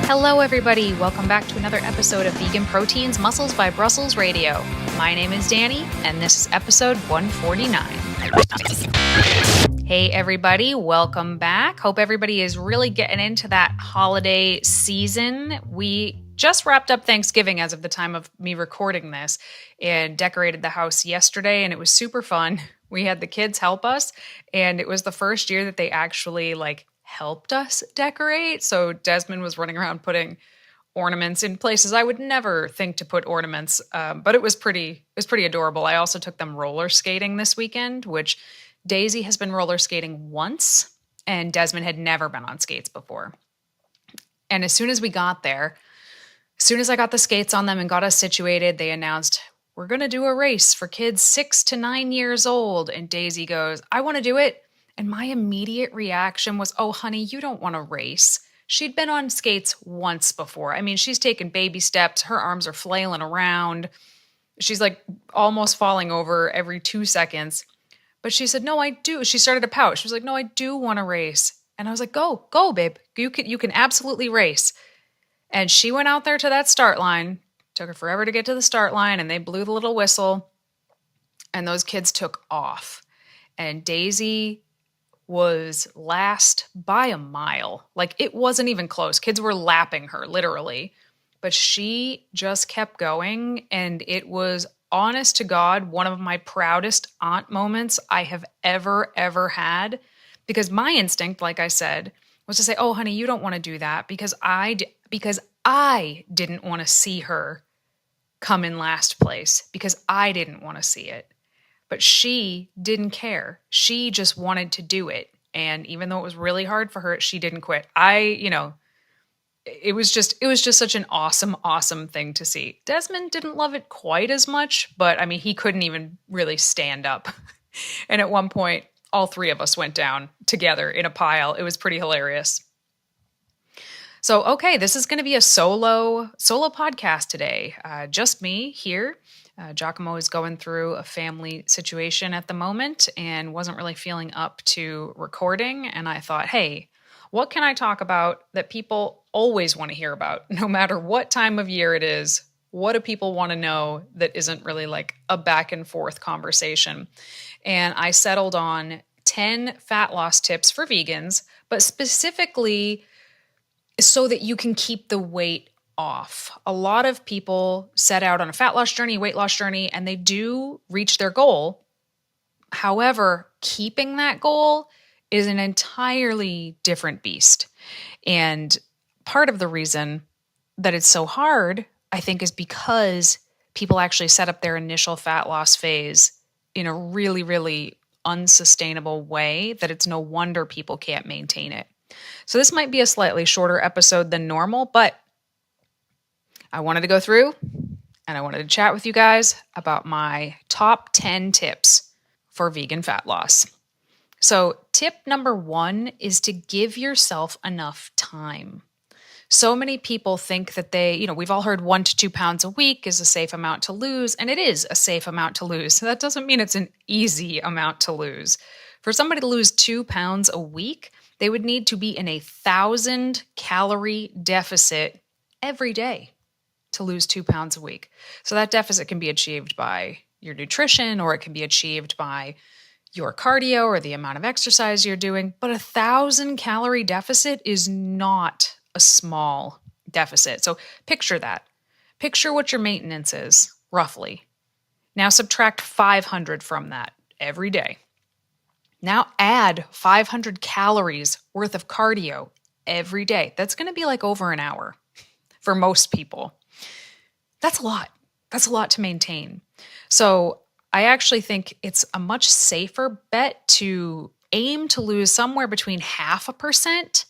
Hello, everybody. Welcome back to another episode of Vegan Proteins Muscles by Brussels Radio. My name is Danny, and this is episode 149. Hey, everybody. Welcome back. Hope everybody is really getting into that holiday season. We just wrapped up Thanksgiving as of the time of me recording this and decorated the house yesterday, and it was super fun. We had the kids help us, and it was the first year that they actually helped us decorate. So Desmond was running around putting ornaments in places I would never think to put ornaments, but it was pretty adorable. I also took them roller skating this weekend, which Daisy has been roller skating once, and Desmond had never been on skates before. And as soon as we got there, as soon as I got the skates on them and got us situated, they announced, we're going to do a race for kids 6 to 9 years old. And Daisy goes, I want to do it. And my immediate reaction was, oh, honey, you don't want to race. She'd been on skates once before. I mean, she's taken baby steps. Her arms are flailing around. She's almost falling over every 2 seconds. But she said, no, I do. She started to pout. She was like, no, I do want to race. And I was like, go, babe. You can absolutely race. And she went out there to that start line. Took her forever to get to the start line, and they blew the little whistle. And those kids took off. And Daisy was last by a mile. It wasn't even close. Kids were lapping her, literally. But she just kept going, and it was, honest to God, one of my proudest aunt moments I have ever had. Because my instinct, like I said, was to say, oh, honey, you don't want to do that because I didn't want to see her come in last place because I didn't want to see it. But she didn't care. She just wanted to do it. And even though it was really hard for her, she didn't quit. It was just such an awesome thing to see. Desmond didn't love it quite as much, but I mean, he couldn't even really stand up. And at one point, all three of us went down together in a pile. It was pretty hilarious. So, okay, this is going to be a solo podcast today. Just me here. 𝐬𝐮𝐬𝐫𝐞 is going through a family situation at the moment and wasn't really feeling up to recording. And I thought, hey, what can I talk about that people always want to hear about, no matter what time of year it is? What do people want to know that isn't really a back and forth conversation? And I settled on 10 fat loss tips for vegans, but specifically so that you can keep the weight off. A lot of people set out on a fat loss journey, weight loss journey, and they do reach their goal. However, keeping that goal is an entirely different beast. And part of the reason that it's so hard, I think, is because people actually set up their initial fat loss phase in a really, really unsustainable way that it's no wonder people can't maintain it. So this might be a slightly shorter episode than normal, but I wanted to go through and I wanted to chat with you guys about my top 10 tips for vegan fat loss. So tip number 1 is to give yourself enough time. So many people think that we've all heard 1 to 2 pounds a week is a safe amount to lose, and it is a safe amount to lose. So that doesn't mean it's an easy amount to lose. For somebody to lose 2 pounds a week, they would need to be in a 1,000 calorie deficit every day to lose 2 pounds a week. So that deficit can be achieved by your nutrition, or it can be achieved by your cardio or the amount of exercise you're doing. But 1,000 calorie deficit is not a small deficit. So picture that. Picture what your maintenance is, roughly. Now subtract 500 from that every day. Now add 500 calories worth of cardio every day. That's going to be over an hour for most people. That's a lot. That's a lot to maintain. So I actually think it's a much safer bet to aim to lose somewhere between 0.5%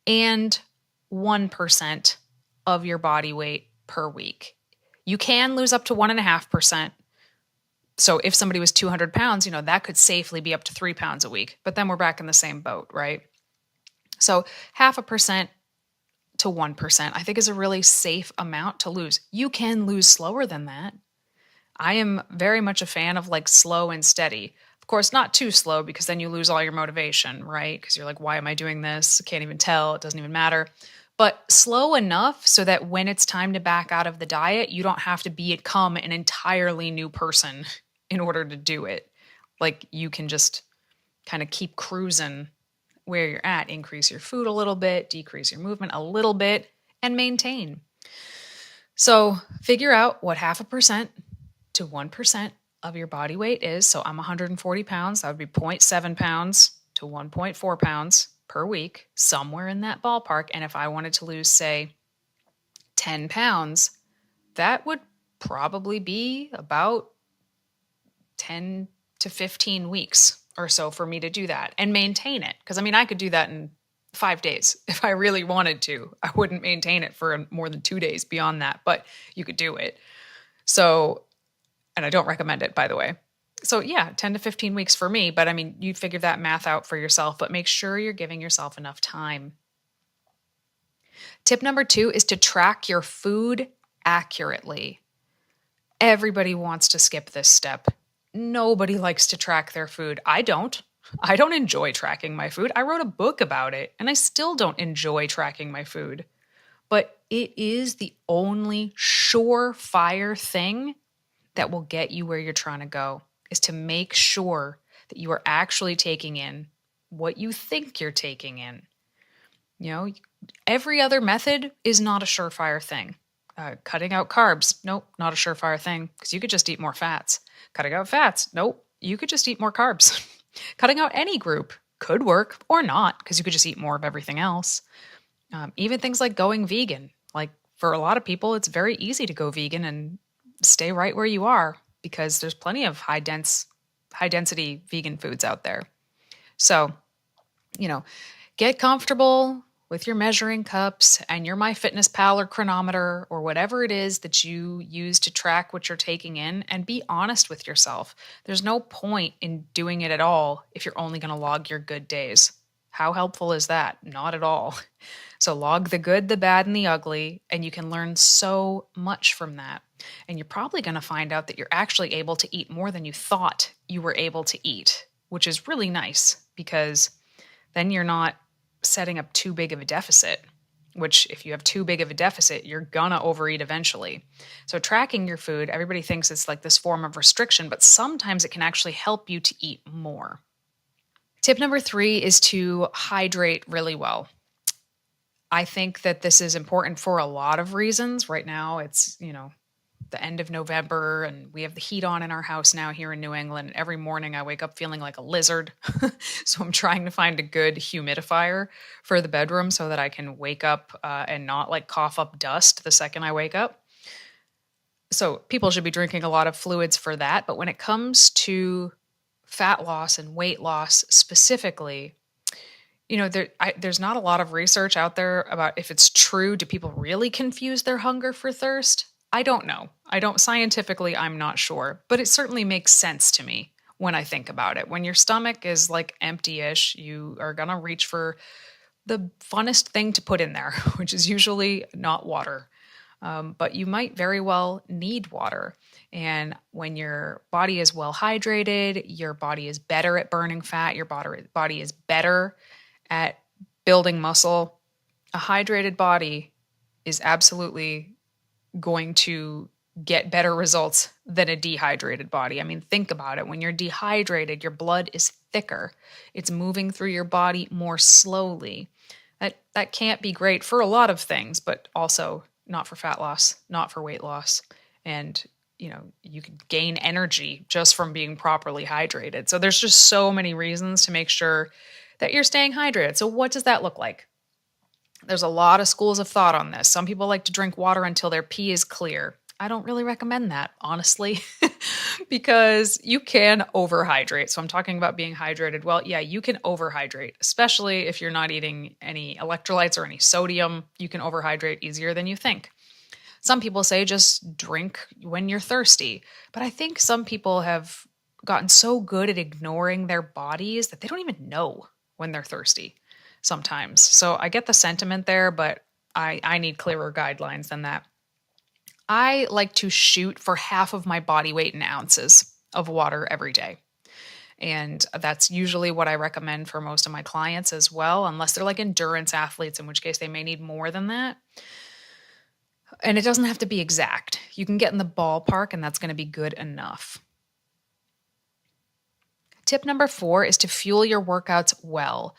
and 1% of your body weight per week. You can lose up to 1.5%. So if somebody was 200 pounds, that could safely be up to 3 pounds a week. But then we're back in the same boat, right? So 0.5% to 1%, I think, is a really safe amount to lose. You can lose slower than that. I am very much a fan of slow and steady. Of course, not too slow, because then you lose all your motivation, right? Because you're like, why am I doing this? I can't even tell. It doesn't even matter. but slow enough so that when it's time to back out of the diet, you don't have to become an entirely new person in order to do it. Like you can just kind of keep cruising where you're at, increase your food a little bit, decrease your movement a little bit, and maintain. So figure out what 0.5% to 1% of your body weight is. So I'm 140 pounds. That would be 0.7 pounds to 1.4 pounds per week, somewhere in that ballpark. And if I wanted to lose, say, 10 pounds, that would probably be about 10 to 15 weeks or so for me to do that and maintain it. Because I mean, I could do that in 5 days if I really wanted to. I wouldn't maintain it for more than 2 days beyond that, but you could do it. So, and I don't recommend it, by the way. So yeah, 10 to 15 weeks for me, but I mean, you figure that math out for yourself, but make sure you're giving yourself enough time. Tip number 2 is to track your food accurately. Everybody wants to skip this step. Nobody likes to track their food. I don't. I don't enjoy tracking my food. I wrote a book about it, and I still don't enjoy tracking my food. But it is the only surefire thing that will get you where you're trying to go, is to make sure that you are actually taking in what you think you're taking in. You know, every other method is not a surefire thing. Cutting out carbs, nope, not a surefire thing, because you could just eat more fats. Cutting out fats, nope, you could just eat more carbs. Cutting out any group could work or not, because you could just eat more of everything else. Even things like going vegan. Like for a lot of people, it's very easy to go vegan and stay right where you are because there's plenty of high density vegan foods out there. So, you know, get comfortable with your measuring cups and your MyFitnessPal or chronometer or whatever it is that you use to track what you're taking in, and be honest with yourself. There's no point in doing it at all if you're only going to log your good days. How helpful is that? Not at all. So log the good, the bad, and the ugly, and you can learn so much from that. And you're probably going to find out that you're actually able to eat more than you thought you were able to eat, which is really nice because then you're not setting up too big of a deficit, which if you have too big of a deficit, you're gonna overeat eventually. So tracking your food, everybody thinks it's like this form of restriction, but sometimes it can actually help you to eat more. Tip number 3 is to hydrate really well. I think that this is important for a lot of reasons. Right now, it's, the end of November and we have the heat on in our house now here in New England. Every morning I wake up feeling like a lizard. So I'm trying to find a good humidifier for the bedroom so that I can wake up and not like cough up dust the second I wake up. So people should be drinking a lot of fluids for that. But when it comes to fat loss and weight loss specifically, there's not a lot of research out there about if it's true. Do people really confuse their hunger for thirst? I don't know. Scientifically, I'm not sure, but it certainly makes sense to me when I think about it. When your stomach is like empty-ish, you are going to reach for the funnest thing to put in there, which is usually not water. But you might very well need water. And when your body is well hydrated, your body is better at burning fat, your body is better at building muscle. A hydrated body is absolutely going to get better results than a dehydrated body. I mean, think about it. When you're dehydrated, your blood is thicker. It's moving through your body more slowly. That can't be great for a lot of things, but also not for fat loss, not for weight loss. And, you can gain energy just from being properly hydrated. So there's just so many reasons to make sure that you're staying hydrated. So what does that look like? There's a lot of schools of thought on this. Some people like to drink water until their pee is clear. I don't really recommend that, honestly, because you can overhydrate. So I'm talking about being hydrated. Well, yeah, you can overhydrate, especially if you're not eating any electrolytes or any sodium. You can overhydrate easier than you think. Some people say just drink when you're thirsty. But I think some people have gotten so good at ignoring their bodies that they don't even know when they're thirsty sometimes. So I get the sentiment there, but I need clearer guidelines than that. I like to shoot for half of my body weight in ounces of water every day. And that's usually what I recommend for most of my clients as well, unless they're like endurance athletes, in which case they may need more than that. And it doesn't have to be exact. You can get in the ballpark, and that's going to be good enough. Tip number 4 is to fuel your workouts well.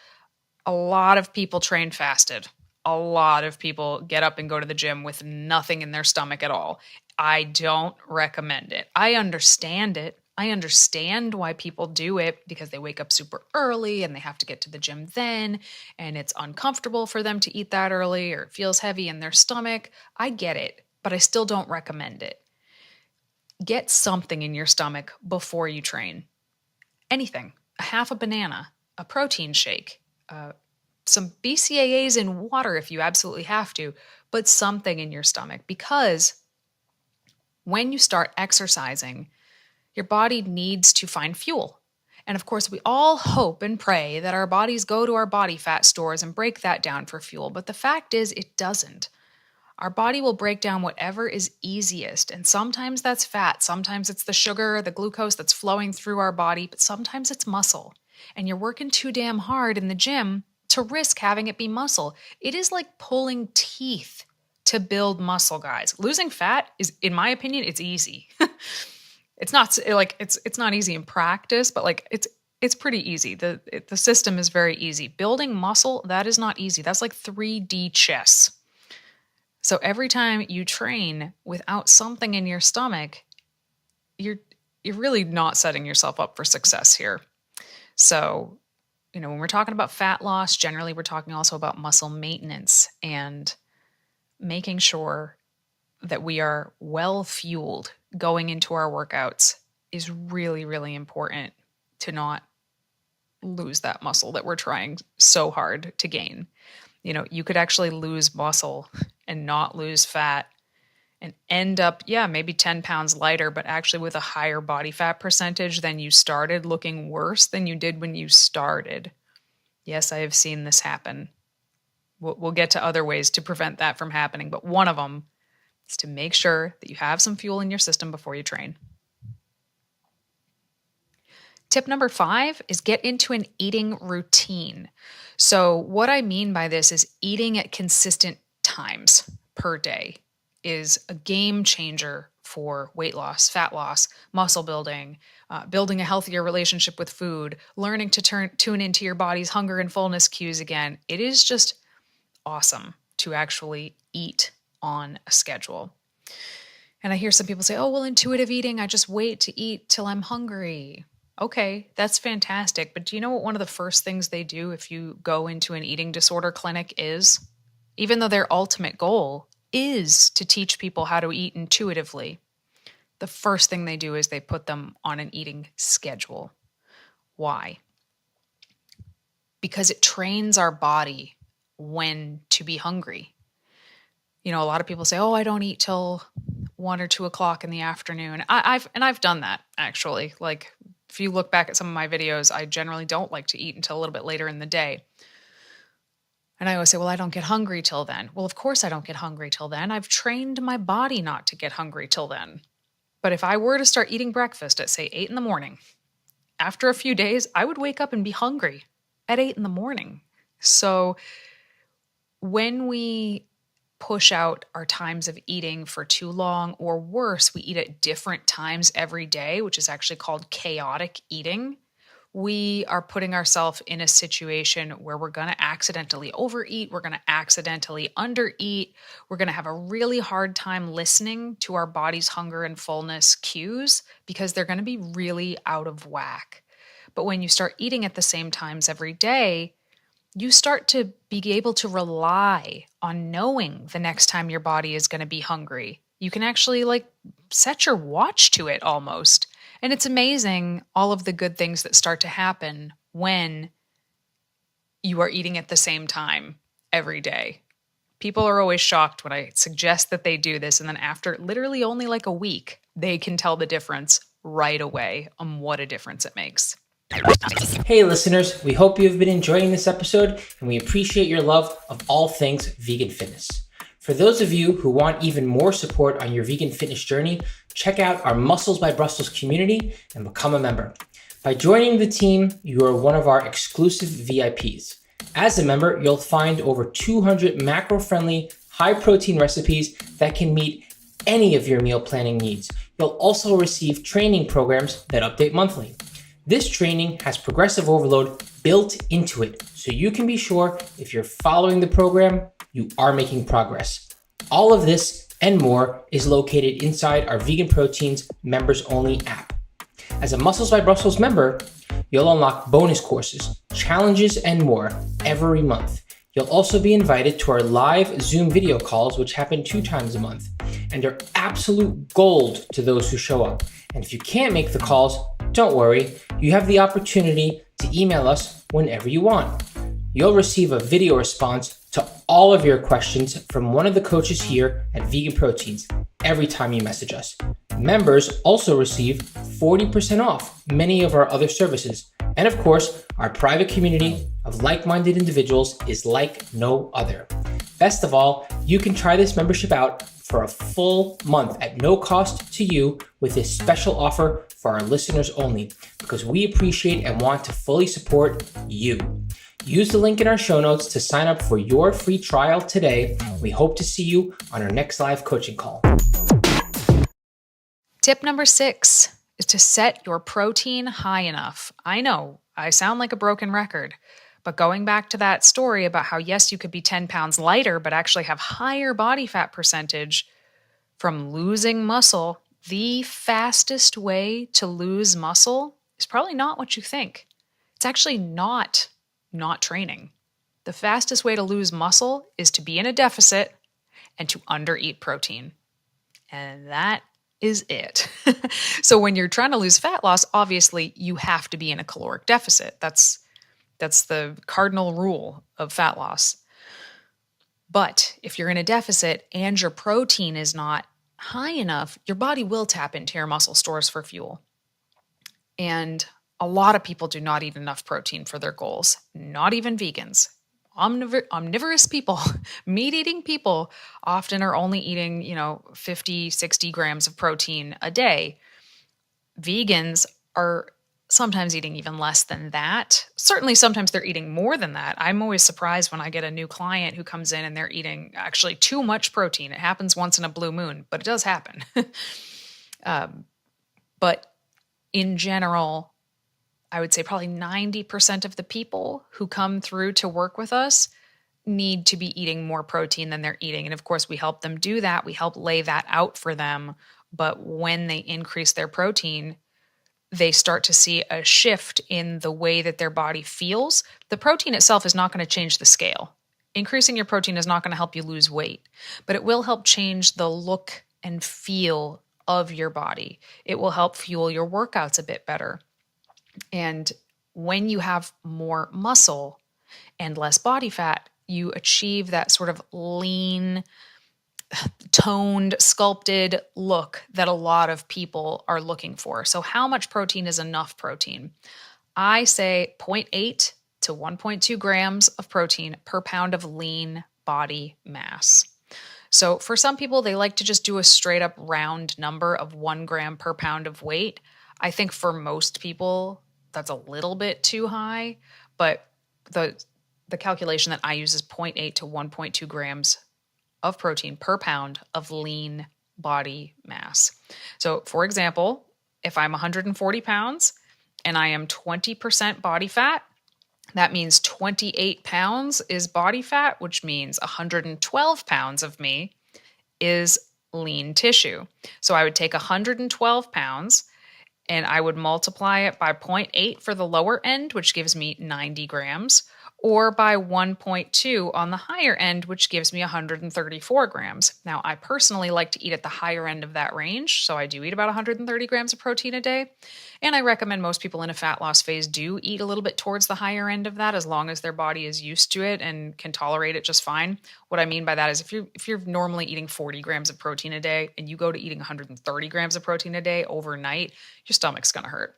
A lot of people train fasted. A lot of people get up and go to the gym with nothing in their stomach at all. I don't recommend it. I understand it. I understand why people do it, because they wake up super early and they have to get to the gym then, and it's uncomfortable for them to eat that early, or it feels heavy in their stomach. I get it, but I still don't recommend it. Get something in your stomach before you train. Anything. A half a banana, a protein shake, some BCAAs in water if you absolutely have to, but something in your stomach, because when you start exercising, your body needs to find fuel. And of course, we all hope and pray that our bodies go to our body fat stores and break that down for fuel. But the fact is, it doesn't. Our body will break down whatever is easiest. And sometimes that's fat. Sometimes it's the sugar, the glucose that's flowing through our body. But sometimes it's muscle. And you're working too damn hard in the gym to risk having it be muscle. It is like pulling teeth to build muscle, guys. Losing fat is, in my opinion, it's easy. It's not like it's not easy in practice, but like it's pretty easy. The system is very easy. Building muscle, that is not easy. That's like 3D chess. So every time you train without something in your stomach, you're really not setting yourself up for success here. So, when we're talking about fat loss, generally we're talking also about muscle maintenance and making sure that we are well fueled going into our workouts is really, really important to not lose that muscle that we're trying so hard to gain. You could actually lose muscle and not lose fat and end up, maybe 10 pounds lighter, but actually with a higher body fat percentage than you started, looking worse than you did when you started. Yes, I have seen this happen. We'll get to other ways to prevent that from happening, but one of them is to make sure that you have some fuel in your system before you train. Tip number 5 is get into an eating routine. So what I mean by this is eating at consistent times per day is a game changer for weight loss, fat loss, muscle building, building a healthier relationship with food, learning to tune into your body's hunger and fullness cues again. It is just awesome to actually eat on a schedule. And I hear some people say, oh, well, intuitive eating, I just wait to eat till I'm hungry. Okay, that's fantastic. But do you know what one of the first things they do if you go into an eating disorder clinic is? Even though their ultimate goal is to teach people how to eat intuitively, the first thing they do is they put them on an eating schedule. Why? Because it trains our body when to be hungry. A lot of people say, oh, I don't eat till 1 or 2 o'clock in the afternoon. I've done that, actually. Like, if you look back at some of my videos, I generally don't like to eat until a little bit later in the day. And I always say, well, I don't get hungry till then. Well, of course I don't get hungry till then. I've trained my body not to get hungry till then. But if I were to start eating breakfast at, say, 8 in the morning, after a few days, I would wake up and be hungry at 8 in the morning. So when we push out our times of eating for too long, or worse, we eat at different times every day, which is actually called chaotic eating, we are putting ourselves in a situation where we're going to accidentally overeat, we're going to accidentally undereat, we're going to have a really hard time listening to our body's hunger and fullness cues because they're going to be really out of whack. But when you start eating at the same times every day, you start to be able to rely on knowing the next time your body is going to be hungry. You can actually set your watch to it almost. And it's amazing all of the good things that start to happen when you are eating at the same time every day. People are always shocked when I suggest that they do this. And then after literally only a week, they can tell the difference right away on what a difference it makes. Hey listeners, we hope you've been enjoying this episode and we appreciate your love of all things vegan fitness. For those of you who want even more support on your vegan fitness journey, check out our Muscles by Brussels community and become a member. By joining the team, you are one of our exclusive VIPs. As a member, you'll find over 200 macro-friendly, high-protein recipes that can meet any of your meal planning needs. You'll also receive training programs that update monthly. This training has progressive overload built into it, so you can be sure if you're following the program, you are making progress. All of this and more is located inside our VeganProteins members-only app. As a Muscles by Brussels member, you'll unlock bonus courses, challenges, and more every month. You'll also be invited to our live Zoom video calls, which happen 2 times a month, and they're absolute gold to those who show up. And if you can't make the calls, don't worry, you have the opportunity to email us whenever you want. You'll receive a video response to all of your questions from one of the coaches here at VeganProteins every time you message us. Members also receive 40% off many of our other services. And of course, our private community of like-minded individuals is like no other. Best of all, you can try this membership out for a full month at no cost to you with this special offer for our listeners only, because we appreciate and want to fully support you. Use the link in our show notes to sign up for your free trial today. We hope to see you on our next live coaching call. Tip number 6 is to set your protein high enough. I know, I sound like a broken record, but going back to that story about how, yes, you could be 10 pounds lighter, but actually have higher body fat percentage from losing muscle, the fastest way to lose muscle is probably not what you think. It's actually not training. The fastest way to lose muscle is to be in a deficit and to undereat protein. And that is it. So when you're trying to lose fat loss, obviously you have to be in a caloric deficit. That's the cardinal rule of fat loss. But if you're in a deficit and your protein is not high enough, your body will tap into your muscle stores for fuel. And a lot of people do not eat enough protein for their goals, not even vegans. Omnivorous people, meat-eating people often are only eating, 50, 60 grams of protein a day. Vegans are sometimes eating even less than that. Certainly sometimes they're eating more than that. I'm always surprised when I get a new client who comes in and they're eating actually too much protein. It happens once in a blue moon, but it does happen. But in general, I would say probably 90% of the people who come through to work with us need to be eating more protein than they're eating. And of course, we help them do that. We help lay that out for them. But when they increase their protein, they start to see a shift in the way that their body feels. The protein itself is not going to change the scale. Increasing your protein is not going to help you lose weight, but it will help change the look and feel of your body. It will help fuel your workouts a bit better. And when you have more muscle and less body fat, you achieve that sort of lean, toned, sculpted look that a lot of people are looking for. So how much protein is enough protein? I say 0.8 to 1.2 grams of protein per pound of lean body mass. So for some people, they like to just do a straight up round number of 1 gram per pound of weight. I think for most people, that's a little bit too high, but the calculation that I use is 0.8 to 1.2 grams of protein per pound of lean body mass. So for example, if I'm 140 pounds and I am 20% body fat, that means 28 pounds is body fat, which means 112 pounds of me is lean tissue. So I would take 112 pounds and I would multiply it by 0.8 for the lower end, which gives me 90 grams, or by 1.2 on the higher end, which gives me 134 grams. Now, I personally like to eat at the higher end of that range, so I do eat about 130 grams of protein a day, and I recommend most people in a fat loss phase do eat a little bit towards the higher end of that as long as their body is used to it and can tolerate it just fine. What I mean by that is if you're normally eating 40 grams of protein a day and you go to eating 130 grams of protein a day overnight, your stomach's going to hurt.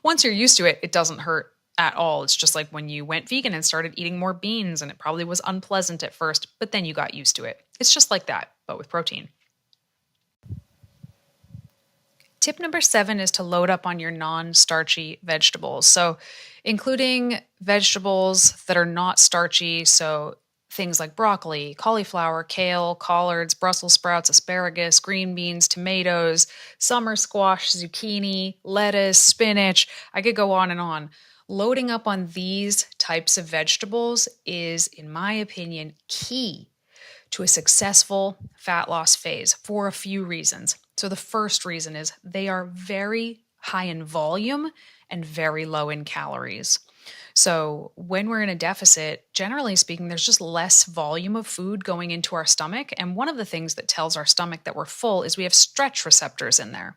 Once you're used to it, it doesn't hurt at all. It's just like when you went vegan and started eating more beans, and it probably was unpleasant at first, but then you got used to it. It's just like that, but with protein. Tip number 7 is to load up on your non-starchy vegetables. So including vegetables that are not starchy, so things like broccoli, cauliflower, kale, collards, Brussels sprouts, asparagus, green beans, tomatoes, summer squash, zucchini, lettuce, spinach. I could go on and on. Loading up on these types of vegetables is, in my opinion, key to a successful fat loss phase for a few reasons. So the first reason is they are very high in volume and very low in calories. So when we're in a deficit, generally speaking, there's just less volume of food going into our stomach. And one of the things that tells our stomach that we're full is we have stretch receptors in there.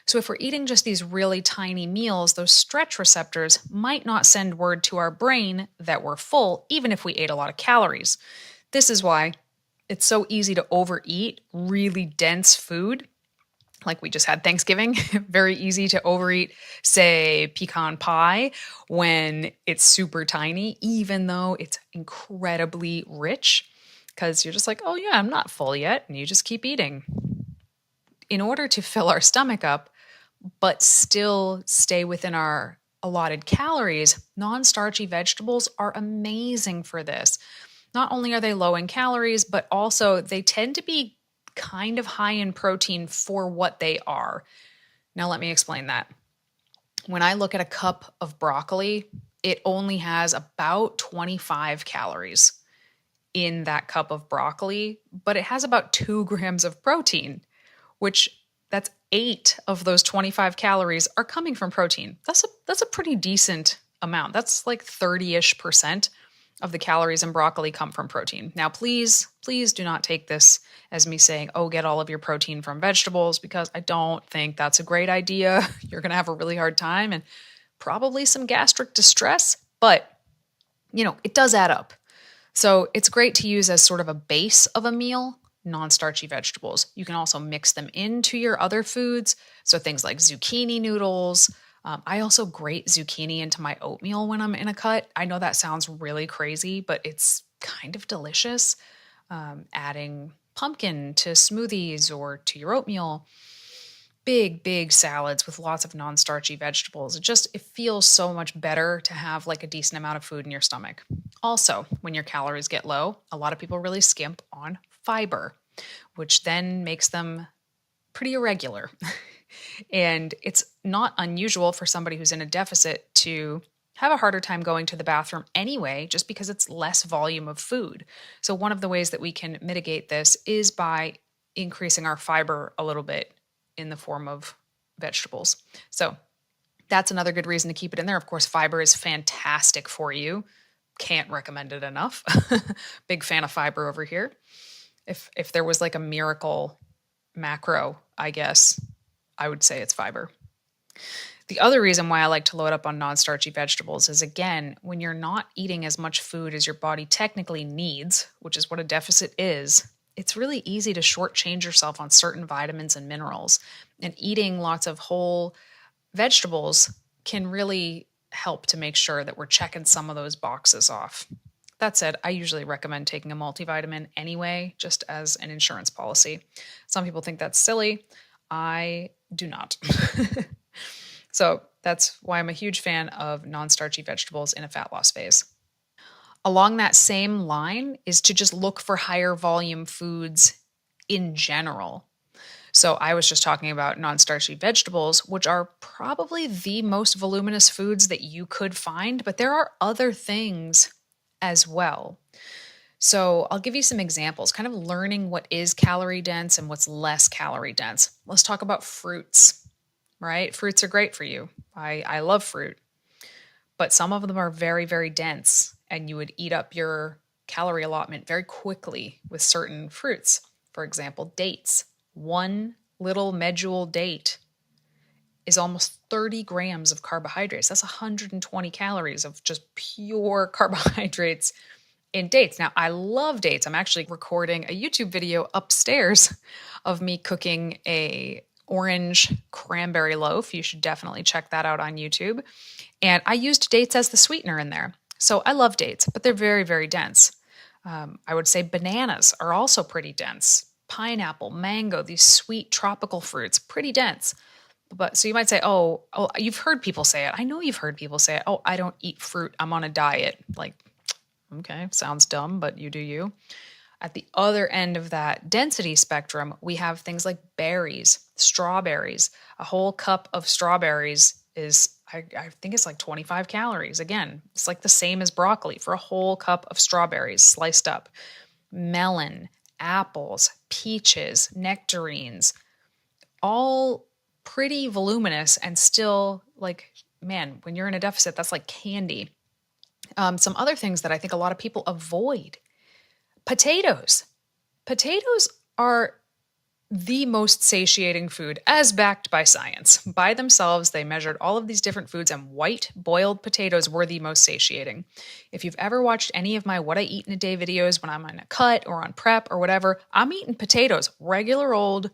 So if we're eating just these really tiny meals, those stretch receptors might not send word to our brain that we're full, even if we ate a lot of calories. This is why it's so easy to overeat really dense food. Like we just had Thanksgiving, very easy to overeat, say, pecan pie when it's super tiny, even though it's incredibly rich, because you're just like, oh yeah, I'm not full yet, and you just keep eating. In order to fill our stomach up, but still stay within our allotted calories, non-starchy vegetables are amazing for this. Not only are they low in calories, but also they tend to be kind of high in protein for what they are. Now, let me explain that. When I look at a cup of broccoli, it only has about 25 calories in that cup of broccoli, but it has about 2 grams of protein, which that's 8 of those 25 calories are coming from protein. That's a pretty decent amount. That's like 30-ish% of the calories in broccoli come from protein. Now, please do not take this as me saying, oh, get all of your protein from vegetables, because I don't think that's a great idea. You're going to have a really hard time and probably some gastric distress, but it does add up. So it's great to use as sort of a base of a meal, non-starchy vegetables. You can also mix them into your other foods. So things like zucchini noodles. I also grate zucchini into my oatmeal when I'm in a cut. I know that sounds really crazy, but it's kind of delicious. Adding pumpkin to smoothies or to your oatmeal. Big salads with lots of non-starchy vegetables. It feels so much better to have like a decent amount of food in your stomach. Also, when your calories get low, a lot of people really skimp on fiber, which then makes them pretty irregular. And it's not unusual for somebody who's in a deficit to have a harder time going to the bathroom anyway, just because it's less volume of food. So one of the ways that we can mitigate this is by increasing our fiber a little bit in the form of vegetables. So that's another good reason to keep it in there. Of course, fiber is fantastic for you. Can't recommend it enough. Big fan of fiber over here. If there was like a miracle macro, I guess, I would say it's fiber. The other reason why I like to load up on non-starchy vegetables is, again, when you're not eating as much food as your body technically needs, which is what a deficit is, it's really easy to shortchange yourself on certain vitamins and minerals. And eating lots of whole vegetables can really help to make sure that we're checking some of those boxes off. That said, I usually recommend taking a multivitamin anyway, just as an insurance policy. Some people think that's silly. I do not. So that's why I'm a huge fan of non-starchy vegetables in a fat loss phase. Along that same line is to just look for higher volume foods in general. So I was just talking about non-starchy vegetables, which are probably the most voluminous foods that you could find, but there are other things as well. So I'll give you some examples, kind of learning what is calorie dense and what's less calorie dense. Let's talk about fruits, right? Fruits are great for you. I love fruit, but some of them are very, very dense, and you would eat up your calorie allotment very quickly with certain fruits. For example, dates. One little medjool date is almost 30 grams of carbohydrates. That's 120 calories of just pure carbohydrates in dates. Now, I love dates. I'm actually recording a YouTube video upstairs of me cooking a orange cranberry loaf. You should definitely check that out on YouTube. And I used dates as the sweetener in there. So I love dates, but they're very, very dense. I would say bananas are also pretty dense. Pineapple, mango, these sweet tropical fruits, pretty dense. But so you might say, oh, you've heard people say it. I know you've heard people say it. Oh, I don't eat fruit. I'm on a diet. Like, okay, sounds dumb, but you do you. At the other end of that density spectrum, we have things like berries, strawberries. A whole cup of strawberries is, I think it's like 25 calories. Again, it's like the same as broccoli for a whole cup of strawberries sliced up. Melon, apples, peaches, nectarines, all pretty voluminous and still like, man, when you're in a deficit, that's like candy. Some other things that I think a lot of people avoid. Potatoes. Potatoes are the most satiating food as backed by science. By themselves, they measured all of these different foods, and white boiled potatoes were the most satiating. If you've ever watched any of my What I Eat in a Day videos when I'm on a cut or on prep or whatever, I'm eating potatoes, regular old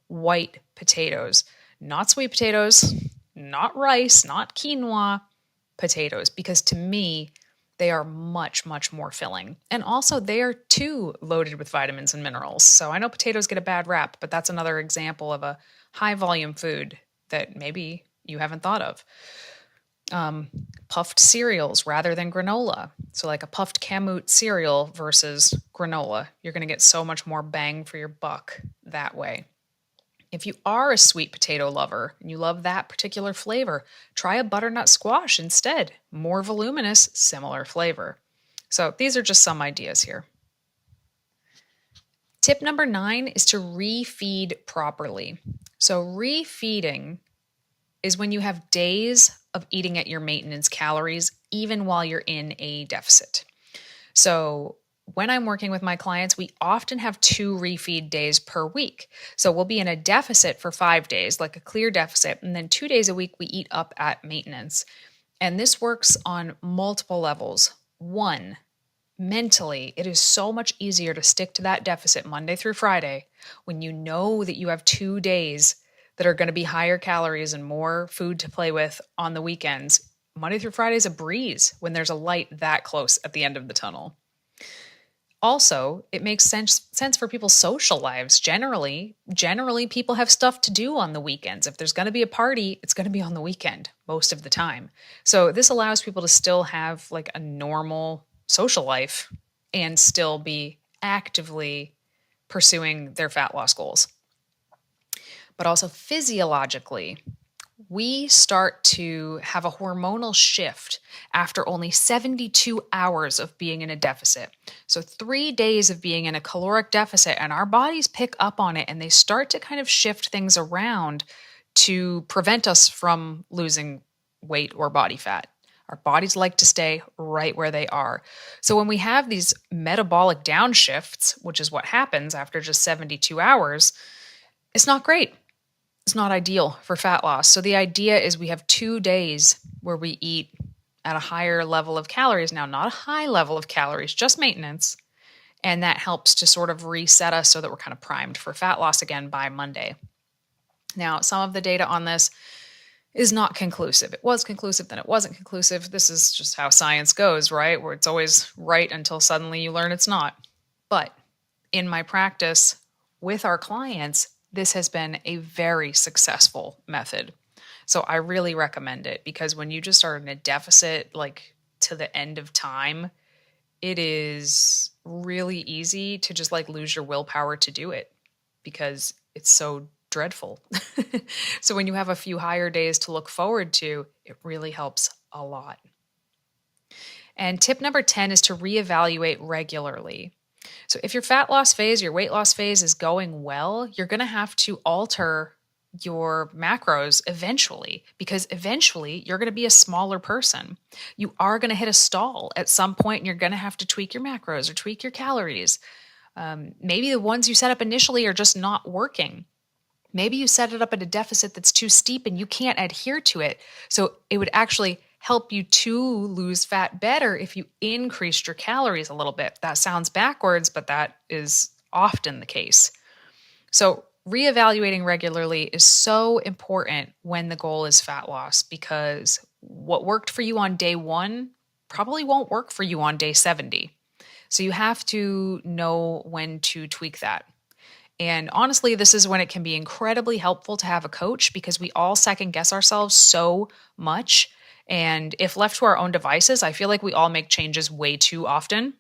white potatoes, not sweet potatoes, not rice, not quinoa, potatoes, because to me, they are much, much more filling. And also, they are too loaded with vitamins and minerals. So I know potatoes get a bad rap, but that's another example of a high volume food that maybe you haven't thought of. Puffed cereals rather than granola. So like a puffed kamut cereal versus granola. You're going to get so much more bang for your buck that way. If you are a sweet potato lover and you love that particular flavor, try a butternut squash instead. More voluminous, similar flavor. So these are just some ideas here. Tip number 9 is to refeed properly. So refeeding is when you have days of eating at your maintenance calories, even while you're in a deficit. So when I'm working with my clients, we often have 2 refeed days per week. So we'll be in a deficit for 5 days, like a clear deficit, and then 2 days a week we eat up at maintenance. And this works on multiple levels. 1, mentally, it is so much easier to stick to that deficit Monday through Friday when you know that you have 2 days that are going to be higher calories and more food to play with on the weekends. Monday through Friday is a breeze when there's a light that close at the end of the tunnel. Also, it makes sense for people's social lives. Generally, people have stuff to do on the weekends. If there's going to be a party, it's going to be on the weekend most of the time. So this allows people to still have like a normal social life and still be actively pursuing their fat loss goals. But also physiologically, we start to have a hormonal shift after only 72 hours of being in a deficit. So 3 days of being in a caloric deficit, and our bodies pick up on it and they start to kind of shift things around to prevent us from losing weight or body fat. Our bodies like to stay right where they are. So when we have these metabolic downshifts, which is what happens after just 72 hours, it's not great. It's not ideal for fat loss. So the idea is we have 2 days where we eat at a higher level of calories. Now, not a high level of calories, just maintenance. And that helps to sort of reset us so that we're kind of primed for fat loss again by Monday. Now, some of the data on this is not conclusive. It was conclusive, then it wasn't conclusive. This is just how science goes, right? Where it's always right until suddenly you learn it's not. But in my practice with our clients, this has been a very successful method. So I really recommend it because when you just are in a deficit, like to the end of time, it is really easy to just like lose your willpower to do it because it's so dreadful. So when you have a few higher days to look forward to, it really helps a lot. And tip number 10 is to reevaluate regularly. So if your fat loss phase, your weight loss phase is going well, you're going to have to alter your macros eventually, because eventually you're going to be a smaller person. You are going to hit a stall at some point and you're going to have to tweak your macros or tweak your calories. Maybe the ones you set up initially are just not working. Maybe you set it up at a deficit that's too steep and you can't adhere to it. So it would actually help you to lose fat better if you increased your calories a little bit. That sounds backwards, but that is often the case. So reevaluating regularly is so important when the goal is fat loss, because what worked for you on day 1 probably won't work for you on day 70. So you have to know when to tweak that. And honestly, this is when it can be incredibly helpful to have a coach because we all second guess ourselves so much. And if left to our own devices, I feel like we all make changes way too often.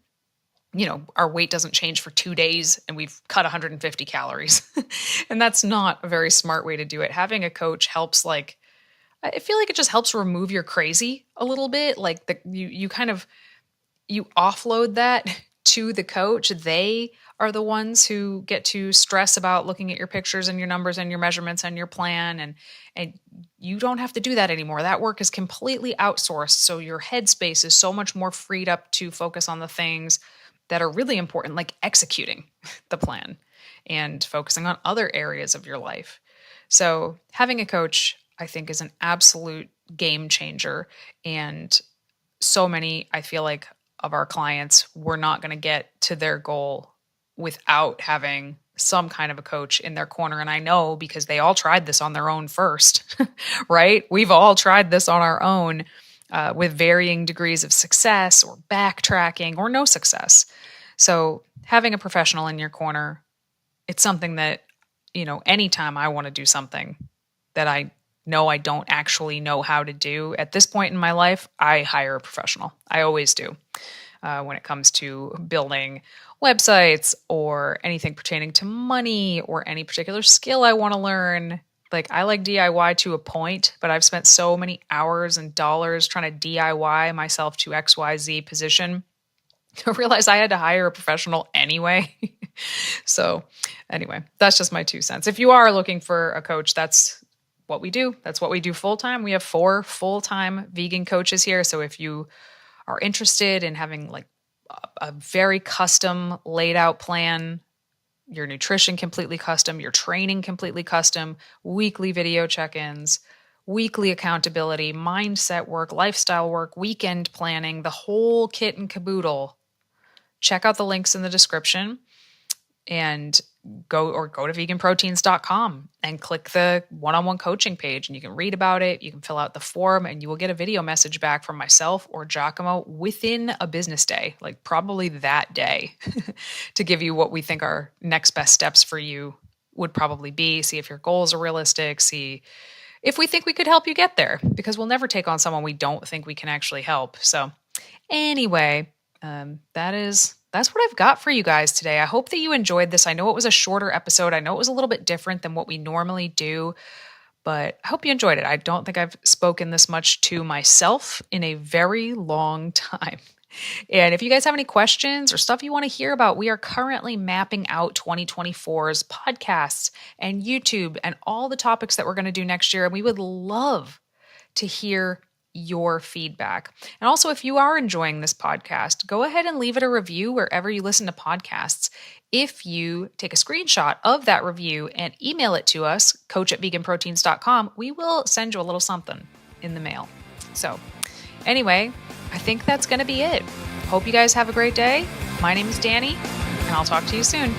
Our weight doesn't change for 2 days and we've cut 150 calories. And that's not a very smart way to do it. Having a coach helps, I feel like it just helps remove your crazy a little bit. Like you offload that to the coach. They are the ones who get to stress about looking at your pictures and your numbers and your measurements and your plan. And you don't have to do that anymore. That work is completely outsourced. So your headspace is so much more freed up to focus on the things that are really important, like executing the plan and focusing on other areas of your life. So having a coach, I think, is an absolute game changer. And so many, I feel like, of our clients were not going to get to their goal without having some kind of a coach in their corner. And I know because they all tried this on their own first, right? We've all tried this on our own with varying degrees of success or backtracking or no success. So having a professional in your corner, it's something that, anytime I want to do something that I know I don't actually know how to do at this point in my life, I hire a professional. I always do. When it comes to building websites or anything pertaining to money or any particular skill I want to learn. Like, I like DIY to a point, but I've spent so many hours and dollars trying to DIY myself to XYZ position to realize I had to hire a professional anyway. So anyway, that's just my 2 cents. If you are looking for a coach, that's what we do. That's what we do full time. We have 4 full-time vegan coaches here. So if you are interested in having a very custom laid out plan, your nutrition completely custom, your training completely custom, weekly video check-ins, weekly accountability, mindset work, lifestyle work, weekend planning, the whole kit and caboodle, check out the links in the description and go to VeganProteins.com and click the one-on-one coaching page, and you can read about it. You can fill out the form and you will get a video message back from myself or 𝐬𝐿𝐵𝐽 within a business day, like probably that day, to give you what we think our next best steps for you would probably be. See if your goals are realistic. See if we think we could help you get there, because we'll never take on someone we don't think we can actually help. So anyway, that's what I've got for you guys today. I hope that you enjoyed this. I know it was a shorter episode. I know it was a little bit different than what we normally do, but I hope you enjoyed it. I don't think I've spoken this much to myself in a very long time. And if you guys have any questions or stuff you want to hear about, we are currently mapping out 2024's podcasts and YouTube and all the topics that we're going to do next year. And we would love to hear your feedback. And also, if you are enjoying this podcast, go ahead and leave it a review wherever you listen to podcasts. If you take a screenshot of that review and email it to us, coach@veganproteins.com, we will send you a little something in the mail. So anyway, I think that's going to be it. Hope you guys have a great day. My name is Danny, and I'll talk to you soon.